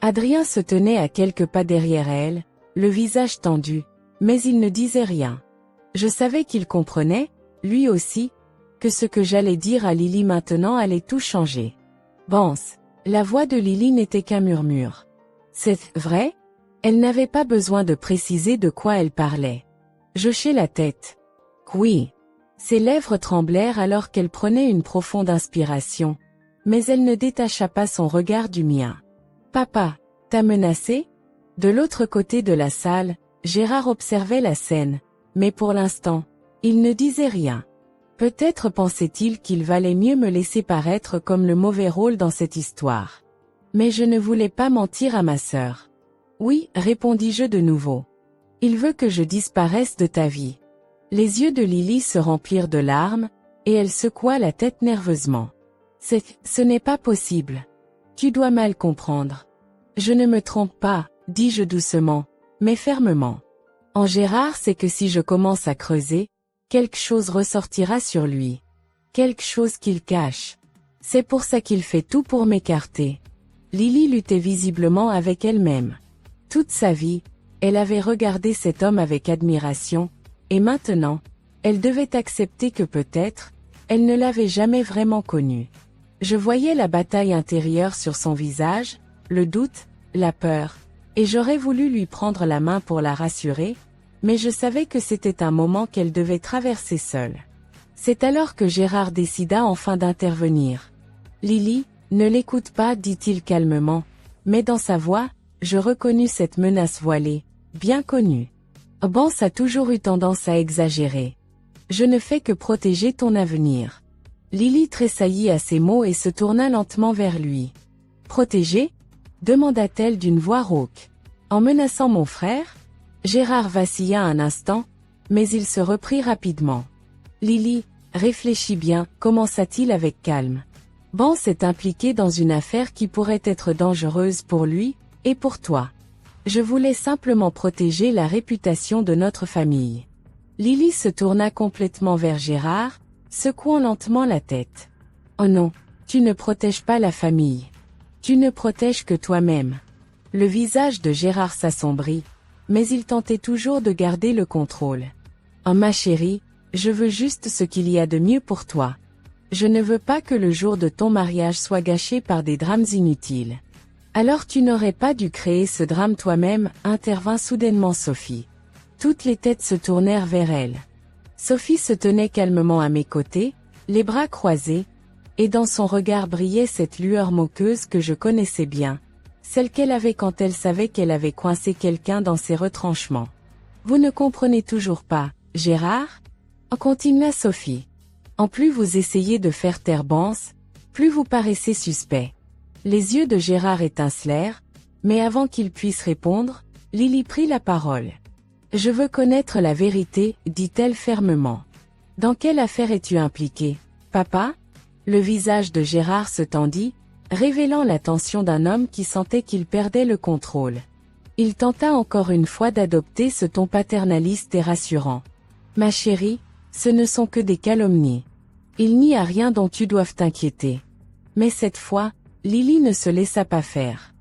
Adrien se tenait à quelques pas derrière elle, le visage tendu, mais il ne disait rien. Je savais qu'il comprenait, lui aussi, que ce que j'allais dire à Lily maintenant allait tout changer. Bance. La voix de Lily n'était qu'un murmure. C'est vrai? Elle n'avait pas besoin de préciser de quoi elle parlait. J'hochai la tête. Oui. Ses lèvres tremblèrent alors qu'elle prenait une profonde inspiration, mais elle ne détacha pas son regard du mien. Papa, t'as menacé? De l'autre côté de la salle, Gérard observait la scène, mais pour l'instant, il ne disait rien. Peut-être pensait-il qu'il valait mieux me laisser paraître comme le mauvais rôle dans cette histoire. Mais je ne voulais pas mentir à ma sœur. Oui, répondis-je de nouveau. Il veut que je disparaisse de ta vie. Les yeux de Lily se remplirent de larmes, et elle secoua la tête nerveusement. Ce n'est pas possible. Tu dois mal comprendre. Je ne me trompe pas, dis-je doucement, mais fermement. En Gérard, c'est que si je commence à creuser, quelque chose ressortira sur lui. Quelque chose qu'il cache. C'est pour ça qu'il fait tout pour m'écarter. Lily luttait visiblement avec elle-même. Toute sa vie, elle avait regardé cet homme avec admiration, et maintenant, elle devait accepter que peut-être, elle ne l'avait jamais vraiment connu. Je voyais la bataille intérieure sur son visage, le doute, la peur, et j'aurais voulu lui prendre la main pour la rassurer, mais je savais que c'était un moment qu'elle devait traverser seule. C'est alors que Gérard décida enfin d'intervenir. Lily, ne l'écoute pas, dit-il calmement, mais dans sa voix, je reconnus cette menace voilée, bien connue. Bance a toujours eu tendance à exagérer. Je ne fais que protéger ton avenir. Lily tressaillit à ces mots et se tourna lentement vers lui. Protéger? Demanda-t-elle d'une voix rauque. En menaçant mon frère? Gérard vacilla un instant, mais il se reprit rapidement. Lily, réfléchis bien, commença-t-il avec calme. Bance est impliqué dans une affaire qui pourrait être dangereuse pour lui, et pour toi. Je voulais simplement protéger la réputation de notre famille. Lily se tourna complètement vers Gérard, secouant lentement la tête. Oh non, tu ne protèges pas la famille. Tu ne protèges que toi-même. Le visage de Gérard s'assombrit, mais il tentait toujours de garder le contrôle. Oh ma chérie, je veux juste ce qu'il y a de mieux pour toi. Je ne veux pas que le jour de ton mariage soit gâché par des drames inutiles. Alors tu n'aurais pas dû créer ce drame toi-même, intervint soudainement Sophie. Toutes les têtes se tournèrent vers elle. Sophie se tenait calmement à mes côtés, les bras croisés, et dans son regard brillait cette lueur moqueuse que je connaissais bien, celle qu'elle avait quand elle savait qu'elle avait coincé quelqu'un dans ses retranchements. Vous ne comprenez toujours pas, Gérard? Continua Sophie. En plus vous essayez de faire taire Bance, plus vous paraissez suspect. Les yeux de Gérard étincelèrent, mais avant qu'il puisse répondre, Lily prit la parole. Je veux connaître la vérité, dit-elle fermement. Dans quelle affaire es-tu impliqué, papa? Le visage de Gérard se tendit, révélant la tension d'un homme qui sentait qu'il perdait le contrôle. Il tenta encore une fois d'adopter ce ton paternaliste et rassurant. Ma chérie, ce ne sont que des calomnies. Il n'y a rien dont tu doives t'inquiéter. Mais cette fois, Lily ne se laissa pas faire.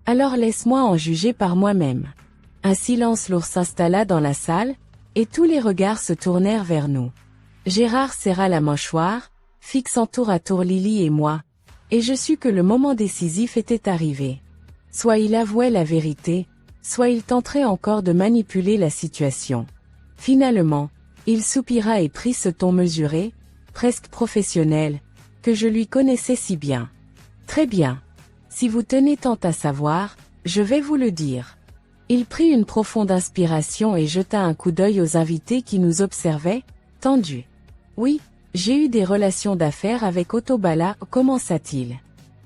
Alors laisse-moi en juger par moi-même. Un silence lourd s'installa dans la salle, et tous les regards se tournèrent vers nous. Gérard serra la mâchoire, fixant tour à tour Lily et moi, et je sus que le moment décisif était arrivé. Soit il avouait la vérité, soit il tenterait encore de manipuler la situation. Finalement, il soupira et prit ce ton mesuré, presque professionnel, que je lui connaissais si bien. Très bien. Si vous tenez tant à savoir, je vais vous le dire. Il prit une profonde inspiration et jeta un coup d'œil aux invités qui nous observaient, tendus. Oui, j'ai eu des relations d'affaires avec Otto Balla, commença-t-il.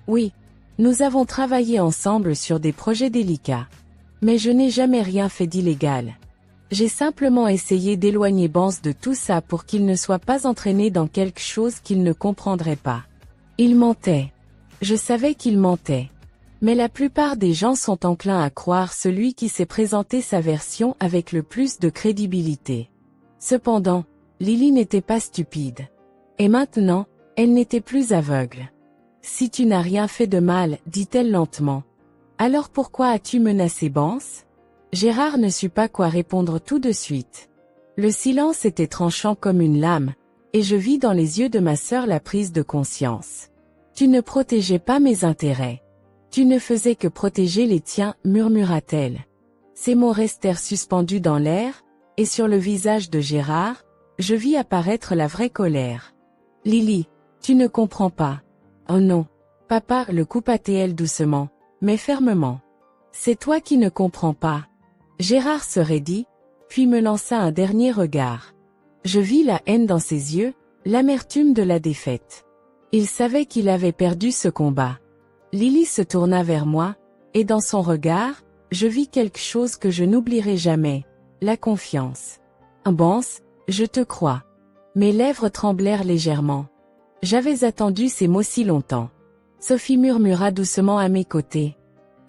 Oui, nous avons travaillé ensemble sur des projets délicats. Mais je n'ai jamais rien fait d'illégal. J'ai simplement essayé d'éloigner Bance de tout ça pour qu'il ne soit pas entraîné dans quelque chose qu'il ne comprendrait pas. Il mentait. Je savais qu'il mentait. Mais la plupart des gens sont enclins à croire celui qui s'est présenté sa version avec le plus de crédibilité. Cependant, Lily n'était pas stupide. Et maintenant, elle n'était plus aveugle. Si tu n'as rien fait de mal, dit-elle lentement. Alors pourquoi as-tu menacé Bance? Gérard ne sut pas quoi répondre tout de suite. Le silence était tranchant comme une lame, et je vis dans les yeux de ma sœur la prise de conscience. Tu ne protégeais pas mes intérêts. Tu ne faisais que protéger les tiens, murmura-t-elle. Ces mots restèrent suspendus dans l'air, et sur le visage de Gérard, je vis apparaître la vraie colère. Lily, tu ne comprends pas. Oh non. Papa, le coupa-t-elle doucement, mais fermement. C'est toi qui ne comprends pas. Gérard se raidit, puis me lança un dernier regard. Je vis la haine dans ses yeux, l'amertume de la défaite. Il savait qu'il avait perdu ce combat. Lily se tourna vers moi, et dans son regard, je vis quelque chose que je n'oublierai jamais, la confiance. Bance, je te crois. Mes lèvres tremblèrent légèrement. J'avais attendu ces mots si longtemps. Sophie murmura doucement à mes côtés.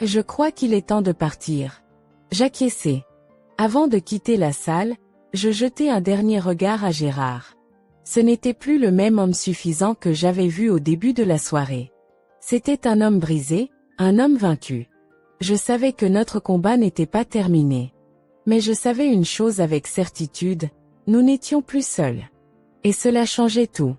Je crois qu'il est temps de partir. J'acquiesçai. Avant de quitter la salle, je jetai un dernier regard à Gérard. Ce n'était plus le même homme suffisant que j'avais vu au début de la soirée. C'était un homme brisé, un homme vaincu. Je savais que notre combat n'était pas terminé. Mais je savais une chose avec certitude, nous n'étions plus seuls. Et cela changeait tout.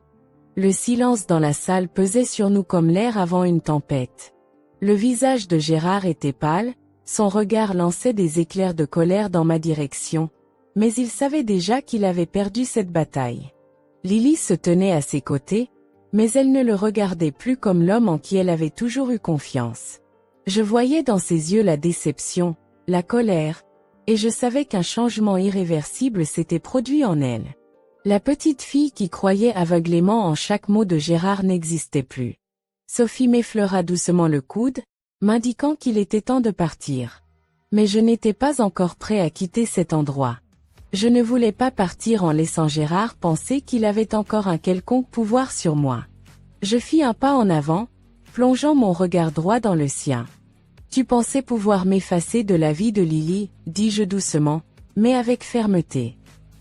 Le silence dans la salle pesait sur nous comme l'air avant une tempête. Le visage de Gérard était pâle, son regard lançait des éclairs de colère dans ma direction, mais il savait déjà qu'il avait perdu cette bataille. Lily se tenait à ses côtés, mais elle ne le regardait plus comme l'homme en qui elle avait toujours eu confiance. Je voyais dans ses yeux la déception, la colère, et je savais qu'un changement irréversible s'était produit en elle. La petite fille qui croyait aveuglément en chaque mot de Gérard n'existait plus. Sophie m'effleura doucement le coude, m'indiquant qu'il était temps de partir. Mais je n'étais pas encore prêt à quitter cet endroit. Je ne voulais pas partir en laissant Gérard penser qu'il avait encore un quelconque pouvoir sur moi. Je fis un pas en avant, plongeant mon regard droit dans le sien. Tu pensais pouvoir m'effacer de la vie de Lily, dis-je doucement, mais avec fermeté.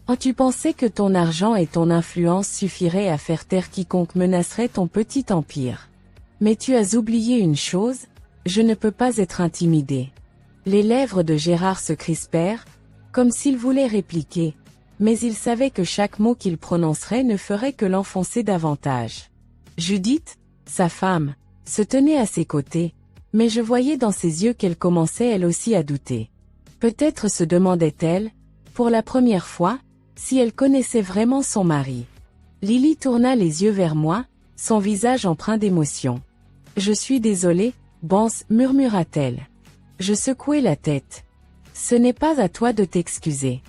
Oh, tu pensais que ton argent et ton influence suffiraient à faire taire quiconque menacerait ton petit empire. Mais tu as oublié une chose, je ne peux pas être intimidé. Les lèvres de Gérard se crispèrent, comme s'il voulait répliquer, mais il savait que chaque mot qu'il prononcerait ne ferait que l'enfoncer davantage. Judith, sa femme, se tenait à ses côtés, mais je voyais dans ses yeux qu'elle commençait elle aussi à douter. Peut-être se demandait-elle, pour la première fois, si elle connaissait vraiment son mari. Lily tourna les yeux vers moi, son visage empreint d'émotion. « Je suis désolée, Bance, murmura-t-elle. Je secouai la tête. Ce n'est pas à toi de t'excuser.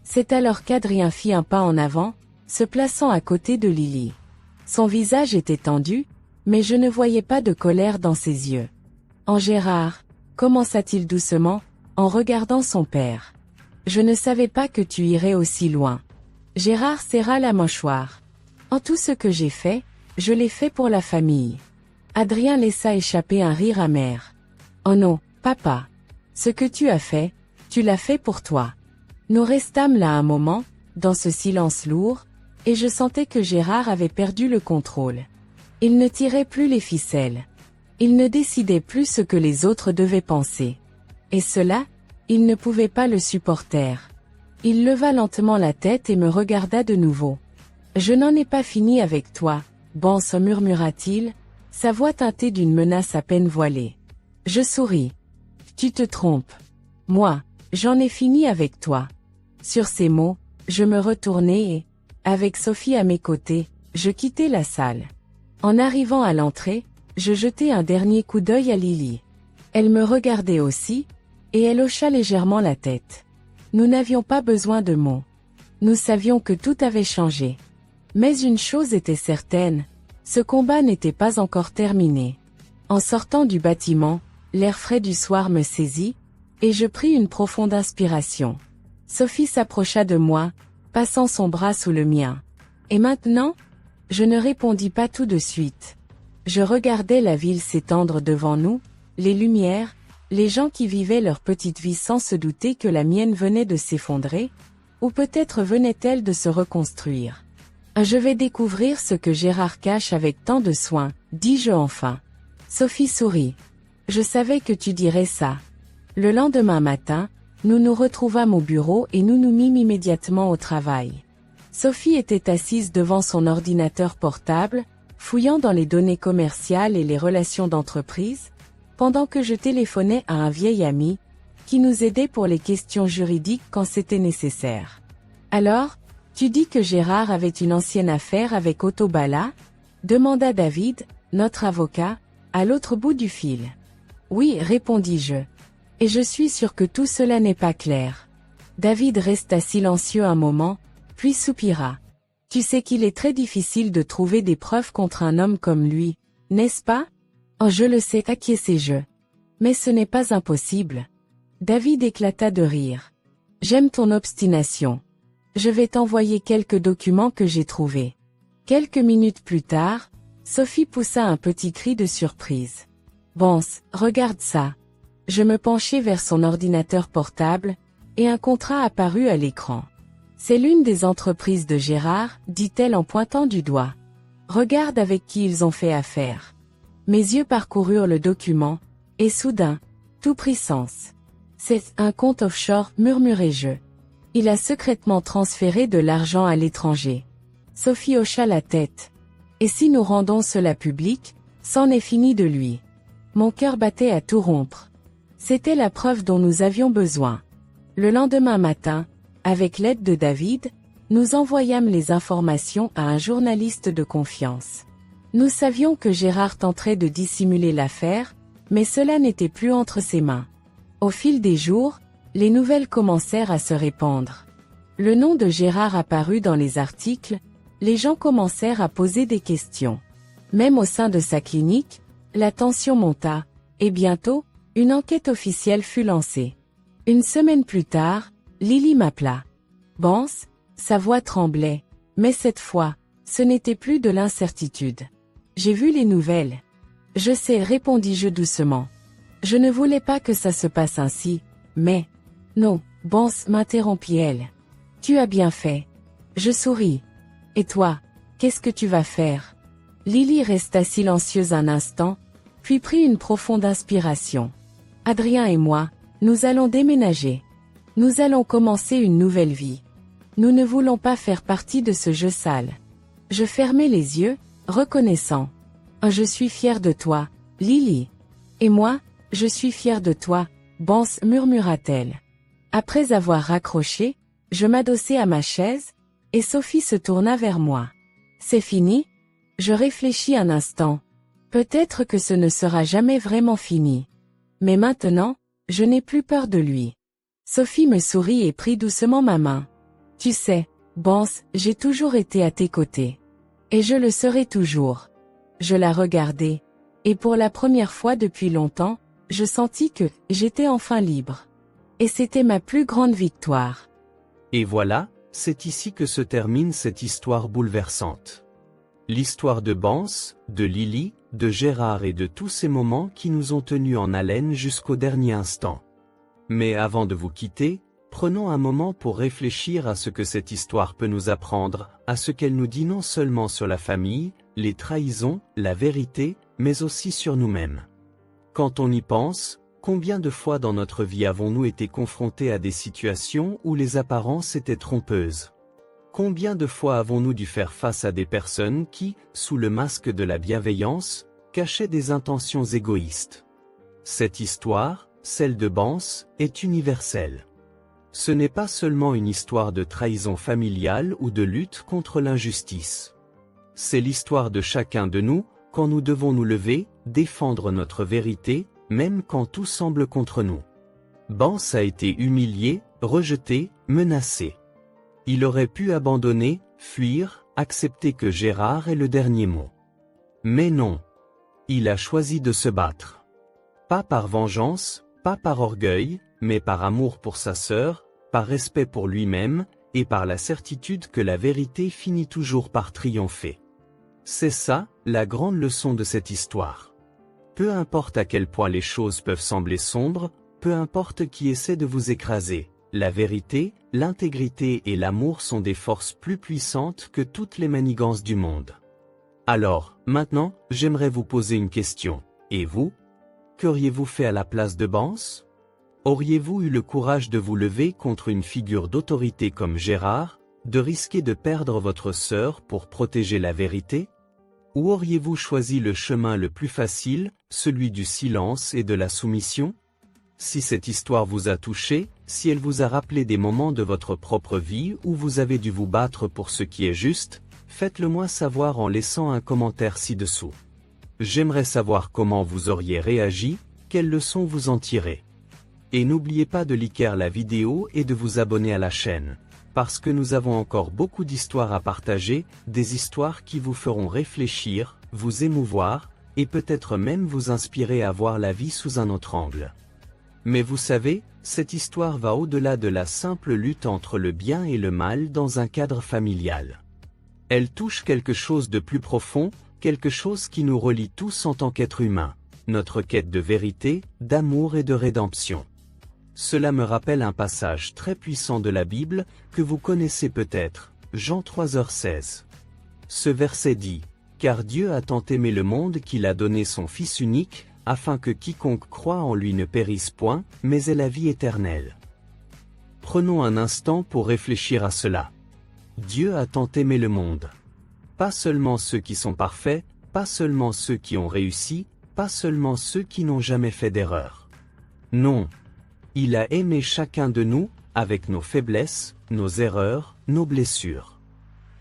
C'est alors qu'Adrien fit un pas en avant, se plaçant à côté de Lily. Son visage était tendu, mais je ne voyais pas de colère dans ses yeux. En Gérard, commença-t-il doucement, en regardant son père. Je ne savais pas que tu irais aussi loin. Gérard serra la mâchoire. En tout ce que j'ai fait, je l'ai fait pour la famille. Adrien laissa échapper un rire amer. Oh non, papa. Ce que tu as fait, tu l'as fait pour toi. Nous restâmes là un moment, dans ce silence lourd, et je sentais que Gérard avait perdu le contrôle. Il ne tirait plus les ficelles. Il ne décidait plus ce que les autres devaient penser. Et cela, il ne pouvait pas le supporter. Il leva lentement la tête et me regarda de nouveau. « Je n'en ai pas fini avec toi, Bance, murmura-t-il, sa voix teintée d'une menace à peine voilée. Je souris. Tu te trompes. Moi, j'en ai fini avec toi. Sur ces mots, je me retournai et, avec Sophie à mes côtés, je quittai la salle. En arrivant à l'entrée, je jetai un dernier coup d'œil à Lily. Elle me regardait aussi, et elle hocha légèrement la tête. Nous n'avions pas besoin de mots. Nous savions que tout avait changé. Mais une chose était certaine, ce combat n'était pas encore terminé. En sortant du bâtiment, l'air frais du soir me saisit, et je pris une profonde inspiration. Sophie s'approcha de moi, passant son bras sous le mien. Et maintenant? Je ne répondis pas tout de suite. Je regardais la ville s'étendre devant nous, les lumières, les gens qui vivaient leur petite vie sans se douter que la mienne venait de s'effondrer, ou peut-être venait-elle de se reconstruire. Je vais découvrir ce que Gérard cache avec tant de soin, dis-je enfin. Sophie sourit. Je savais que tu dirais ça. Le lendemain matin, nous nous retrouvâmes au bureau et nous nous mîmes immédiatement au travail. Sophie était assise devant son ordinateur portable, fouillant dans les données commerciales et les relations d'entreprise, pendant que je téléphonais à un vieil ami, qui nous aidait pour les questions juridiques quand c'était nécessaire. Alors, tu dis que Gérard avait une ancienne affaire avec Otto Balla? Demanda David, notre avocat, à l'autre bout du fil. Oui, répondis-je. Et je suis sûr que tout cela n'est pas clair. David resta silencieux un moment, puis soupira. Tu sais qu'il est très difficile de trouver des preuves contre un homme comme lui, n'est-ce pas? Oh, je le sais, acquiesçai-je. Mais ce n'est pas impossible. David éclata de rire. J'aime ton obstination. Je vais t'envoyer quelques documents que j'ai trouvés. Quelques minutes plus tard, Sophie poussa un petit cri de surprise. Bance, regarde ça. Je me penchai vers son ordinateur portable, et un contrat apparut à l'écran. C'est l'une des entreprises de Gérard, dit-elle en pointant du doigt. Regarde avec qui ils ont fait affaire. Mes yeux parcoururent le document, et soudain, tout prit sens. C'est un compte offshore, murmurai-je. Il a secrètement transféré de l'argent à l'étranger. Sophie hocha la tête. Et si nous rendons cela public, c'en est fini de lui. Mon cœur battait à tout rompre. C'était la preuve dont nous avions besoin. Le lendemain matin, avec l'aide de David, nous envoyâmes les informations à un journaliste de confiance. Nous savions que Gérard tenterait de dissimuler l'affaire, mais cela n'était plus entre ses mains. Au fil des jours, les nouvelles commencèrent à se répandre. Le nom de Gérard apparut dans les articles, les gens commencèrent à poser des questions. Même au sein de sa clinique, la tension monta, et bientôt, une enquête officielle fut lancée. Une semaine plus tard, Lily m'appela. Bance, sa voix tremblait, mais cette fois, ce n'était plus de l'incertitude. J'ai vu les nouvelles. Je sais, répondis-je doucement. Je ne voulais pas que ça se passe ainsi, mais... Non, Bance, m'interrompit-elle. Tu as bien fait. Je souris. Et toi, qu'est-ce que tu vas faire? Lily resta silencieuse un instant, puis prit une profonde inspiration. Adrien et moi, nous allons déménager. Nous allons commencer une nouvelle vie. Nous ne voulons pas faire partie de ce jeu sale. Je fermai les yeux, reconnaissant. Je suis fier de toi, Lily. Et moi, je suis fier de toi, Bance, murmura-t-elle. Après avoir raccroché, je m'adossai à ma chaise, et Sophie se tourna vers moi. C'est fini? Je réfléchis un instant. Peut-être que ce ne sera jamais vraiment fini. Mais maintenant, je n'ai plus peur de lui. Sophie me sourit et prit doucement ma main. Tu sais, Bance, j'ai toujours été à tes côtés. Et je le serai toujours. Je la regardai. Et pour la première fois depuis longtemps, je sentis que j'étais enfin libre. Et c'était ma plus grande victoire. Et voilà, c'est ici que se termine cette histoire bouleversante. L'histoire de Banks, de Lily, de Gérard et de tous ces moments qui nous ont tenus en haleine jusqu'au dernier instant. Mais avant de vous quitter, prenons un moment pour réfléchir à ce que cette histoire peut nous apprendre, à ce qu'elle nous dit non seulement sur la famille, les trahisons, la vérité, mais aussi sur nous-mêmes. Quand on y pense, combien de fois dans notre vie avons-nous été confrontés à des situations où les apparences étaient trompeuses? Combien de fois avons-nous dû faire face à des personnes qui, sous le masque de la bienveillance, cachaient des intentions égoïstes? Cette histoire, celle de Banks, est universelle. Ce n'est pas seulement une histoire de trahison familiale ou de lutte contre l'injustice. C'est l'histoire de chacun de nous, quand nous devons nous lever, défendre notre vérité, même quand tout semble contre nous. Banks a été humilié, rejeté, menacé. Il aurait pu abandonner, fuir, accepter que Gérard ait le dernier mot. Mais non. Il a choisi de se battre. Pas par vengeance, pas par orgueil, mais par amour pour sa sœur, par respect pour lui-même, et par la certitude que la vérité finit toujours par triompher. C'est ça, la grande leçon de cette histoire. Peu importe à quel point les choses peuvent sembler sombres, peu importe qui essaie de vous écraser, la vérité, l'intégrité et l'amour sont des forces plus puissantes que toutes les manigances du monde. Alors, maintenant, j'aimerais vous poser une question. Et vous? Qu'auriez-vous fait à la place de Banks? Auriez-vous eu le courage de vous lever contre une figure d'autorité comme Gérard, de risquer de perdre votre sœur pour protéger la vérité? Ou auriez-vous choisi le chemin le plus facile, celui du silence et de la soumission? Si cette histoire vous a touché, si elle vous a rappelé des moments de votre propre vie où vous avez dû vous battre pour ce qui est juste, faites-le moi savoir en laissant un commentaire ci-dessous. J'aimerais savoir comment vous auriez réagi, quelles leçons vous en tirez. Et n'oubliez pas de liker la vidéo et de vous abonner à la chaîne, parce que nous avons encore beaucoup d'histoires à partager, des histoires qui vous feront réfléchir, vous émouvoir, et peut-être même vous inspirer à voir la vie sous un autre angle. Mais vous savez, cette histoire va au-delà de la simple lutte entre le bien et le mal dans un cadre familial. Elle touche quelque chose de plus profond, quelque chose qui nous relie tous en tant qu'êtres humains, notre quête de vérité, d'amour et de rédemption. Cela me rappelle un passage très puissant de la Bible, que vous connaissez peut-être, Jean 3h16. Ce verset dit, « Car Dieu a tant aimé le monde qu'il a donné son Fils unique, afin que quiconque croit en lui ne périsse point, mais ait la vie éternelle. » Prenons un instant pour réfléchir à cela. Dieu a tant aimé le monde. Pas seulement ceux qui sont parfaits, pas seulement ceux qui ont réussi, pas seulement ceux qui n'ont jamais fait d'erreur. Non. Il a aimé chacun de nous, avec nos faiblesses, nos erreurs, nos blessures.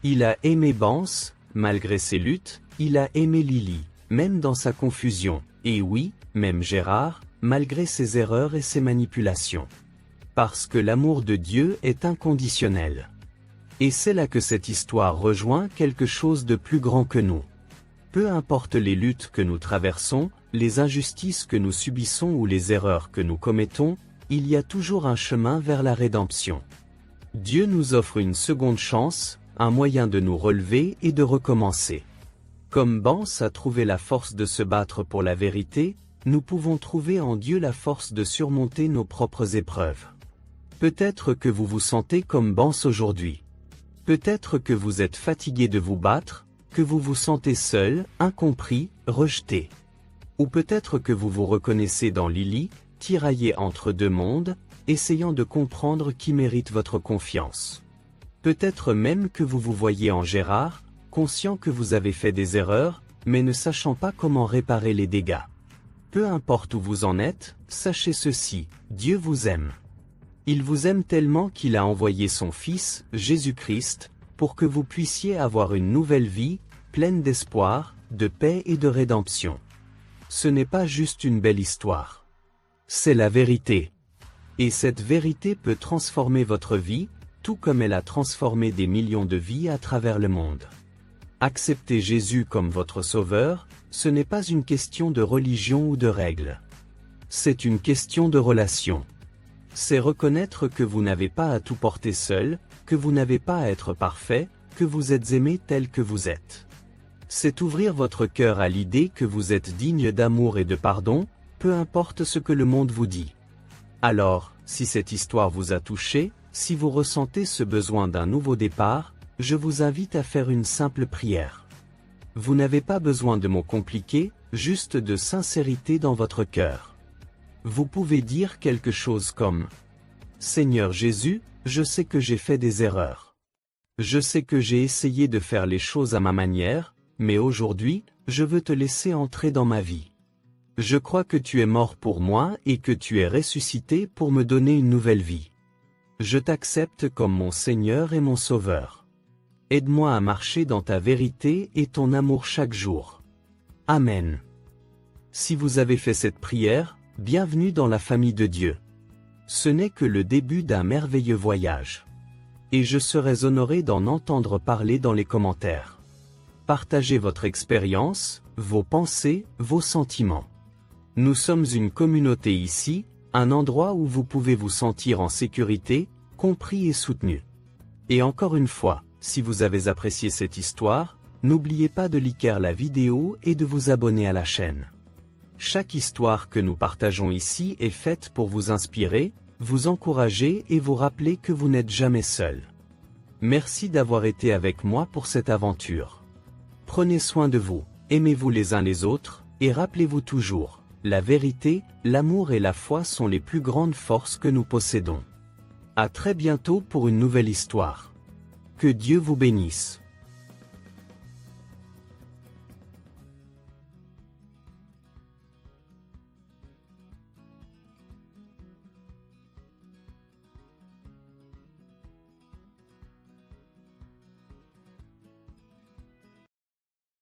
Il a aimé Banks, malgré ses luttes, il a aimé Lily, même dans sa confusion, et oui, même Gérard, malgré ses erreurs et ses manipulations. Parce que l'amour de Dieu est inconditionnel. Et c'est là que cette histoire rejoint quelque chose de plus grand que nous. Peu importe les luttes que nous traversons, les injustices que nous subissons ou les erreurs que nous commettons, il y a toujours un chemin vers la rédemption. Dieu nous offre une seconde chance, un moyen de nous relever et de recommencer. Comme Banks a trouvé la force de se battre pour la vérité, nous pouvons trouver en Dieu la force de surmonter nos propres épreuves. Peut-être que vous vous sentez comme Banks aujourd'hui. Peut-être que vous êtes fatigué de vous battre, que vous vous sentez seul, incompris, rejeté. Ou peut-être que vous vous reconnaissez dans Lily, tiraillé entre deux mondes, essayant de comprendre qui mérite votre confiance. Peut-être même que vous vous voyez en Gérard, conscient que vous avez fait des erreurs, mais ne sachant pas comment réparer les dégâts. Peu importe où vous en êtes, sachez ceci, Dieu vous aime. Il vous aime tellement qu'il a envoyé son Fils, Jésus-Christ, pour que vous puissiez avoir une nouvelle vie, pleine d'espoir, de paix et de rédemption. Ce n'est pas juste une belle histoire. C'est la vérité. Et cette vérité peut transformer votre vie, tout comme elle a transformé des millions de vies à travers le monde. Accepter Jésus comme votre sauveur, ce n'est pas une question de religion ou de règles. C'est une question de relation. C'est reconnaître que vous n'avez pas à tout porter seul, que vous n'avez pas à être parfait, que vous êtes aimé tel que vous êtes. C'est ouvrir votre cœur à l'idée que vous êtes digne d'amour et de pardon, peu importe ce que le monde vous dit. Alors, si cette histoire vous a touché, si vous ressentez ce besoin d'un nouveau départ, je vous invite à faire une simple prière. Vous n'avez pas besoin de mots compliqués, juste de sincérité dans votre cœur. Vous pouvez dire quelque chose comme « Seigneur Jésus, je sais que j'ai fait des erreurs. Je sais que j'ai essayé de faire les choses à ma manière, mais aujourd'hui, je veux te laisser entrer dans ma vie. Je crois que tu es mort pour moi et que tu es ressuscité pour me donner une nouvelle vie. Je t'accepte comme mon Seigneur et mon Sauveur. Aide-moi à marcher dans ta vérité et ton amour chaque jour. Amen. » Si vous avez fait cette prière, bienvenue dans la famille de Dieu. Ce n'est que le début d'un merveilleux voyage. Et je serais honoré d'en entendre parler dans les commentaires. Partagez votre expérience, vos pensées, vos sentiments. Nous sommes une communauté ici, un endroit où vous pouvez vous sentir en sécurité, compris et soutenu. Et encore une fois, si vous avez apprécié cette histoire, n'oubliez pas de liker la vidéo et de vous abonner à la chaîne. Chaque histoire que nous partageons ici est faite pour vous inspirer, vous encourager et vous rappeler que vous n'êtes jamais seul. Merci d'avoir été avec moi pour cette aventure. Prenez soin de vous, aimez-vous les uns les autres, et rappelez-vous toujours, la vérité, l'amour et la foi sont les plus grandes forces que nous possédons. À très bientôt pour une nouvelle histoire. Que Dieu vous bénisse.